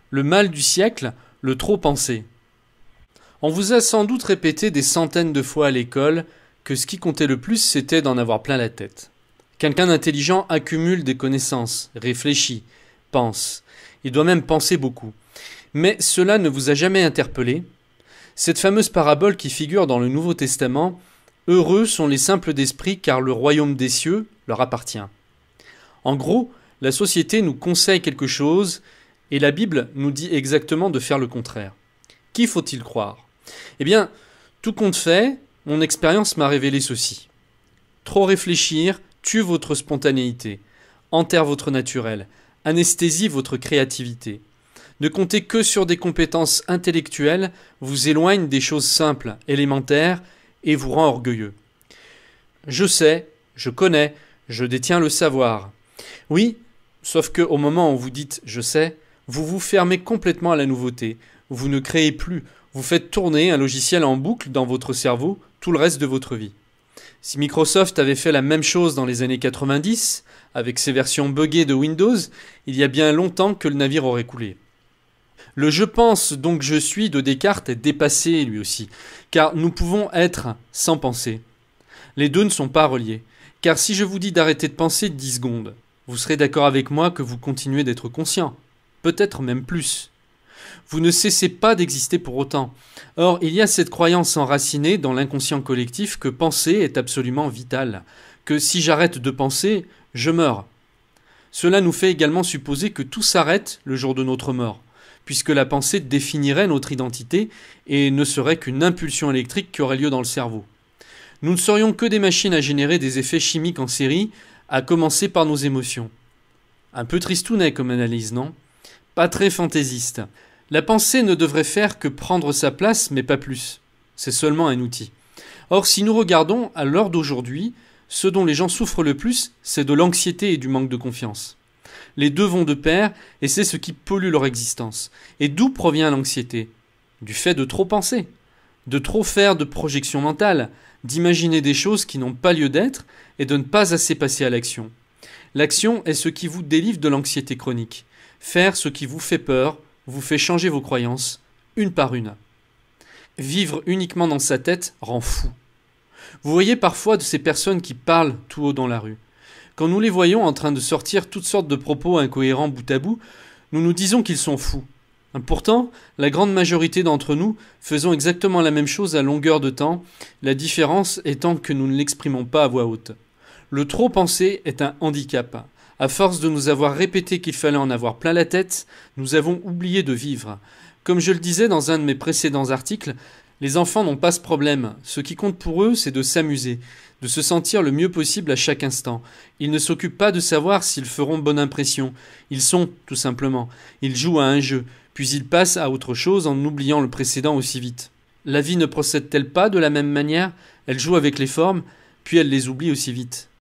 Le mal du siècle, le trop penser. On vous a sans doute répété des centaines de fois à l'école que ce qui comptait le plus, c'était d'en avoir plein la tête. Quelqu'un d'intelligent accumule des connaissances, réfléchit, pense. Il doit même penser beaucoup. Mais cela ne vous a jamais interpellé? Cette fameuse parabole qui figure dans le Nouveau Testament, « Heureux sont les simples d'esprit, car le royaume des cieux leur appartient ». En gros, la société nous conseille quelque chose, et la Bible nous dit exactement de faire le contraire. Qui faut-il croire? Eh bien, tout compte fait, mon expérience m'a révélé ceci. Trop réfléchir tue votre spontanéité, enterre votre naturel, anesthésie votre créativité. Ne compter que sur des compétences intellectuelles vous éloigne des choses simples, élémentaires, et vous rend orgueilleux. Je sais, je connais, je détiens le savoir. Oui, sauf que au moment où vous dites « je sais », vous vous fermez complètement à la nouveauté. Vous ne créez plus, vous faites tourner un logiciel en boucle dans votre cerveau tout le reste de votre vie. Si Microsoft avait fait la même chose dans les années 90, avec ses versions buggées de Windows, il y a bien longtemps que le navire aurait coulé. Le « je pense donc je suis » de Descartes est dépassé lui aussi, car nous pouvons être sans penser. Les deux ne sont pas reliés, car si je vous dis d'arrêter de penser 10 secondes, vous serez d'accord avec moi que vous continuez d'être conscient, peut-être même plus. Vous ne cessez pas d'exister pour autant. Or, il y a cette croyance enracinée dans l'inconscient collectif que penser est absolument vital, que si j'arrête de penser, je meurs. Cela nous fait également supposer que tout s'arrête le jour de notre mort, puisque la pensée définirait notre identité et ne serait qu'une impulsion électrique qui aurait lieu dans le cerveau. Nous ne serions que des machines à générer des effets chimiques en série, à commencer par nos émotions. Un peu tristounet comme analyse, non? Pas très fantaisiste. La pensée ne devrait faire que prendre sa place, mais pas plus. C'est seulement un outil. Or, si nous regardons à l'heure d'aujourd'hui, ce dont les gens souffrent le plus, c'est de l'anxiété et du manque de confiance. Les deux vont de pair, et c'est ce qui pollue leur existence. Et d'où provient l'anxiété? Du fait de trop penser, de trop faire de projections mentales, d'imaginer des choses qui n'ont pas lieu d'être, et de ne pas assez passer à l'action. L'action est ce qui vous délivre de l'anxiété chronique. Faire ce qui vous fait peur, vous fait changer vos croyances, une par une. Vivre uniquement dans sa tête rend fou. Vous voyez parfois de ces personnes qui parlent tout haut dans la rue. Quand nous les voyons en train de sortir toutes sortes de propos incohérents bout à bout, nous nous disons qu'ils sont fous. Pourtant, la grande majorité d'entre nous faisons exactement la même chose à longueur de temps, la différence étant que nous ne l'exprimons pas à voix haute. Le trop penser est un handicap. À force de nous avoir répété qu'il fallait en avoir plein la tête, nous avons oublié de vivre. Comme je le disais dans un de mes précédents articles, les enfants n'ont pas ce problème. Ce qui compte pour eux, c'est de s'amuser, de se sentir le mieux possible à chaque instant. Ils ne s'occupent pas de savoir s'ils feront bonne impression. Ils sont, tout simplement. Ils jouent à un jeu, puis ils passent à autre chose en oubliant le précédent aussi vite. La vie ne procède-t-elle pas de la même manière? Elle joue avec les formes, puis elle les oublie aussi vite.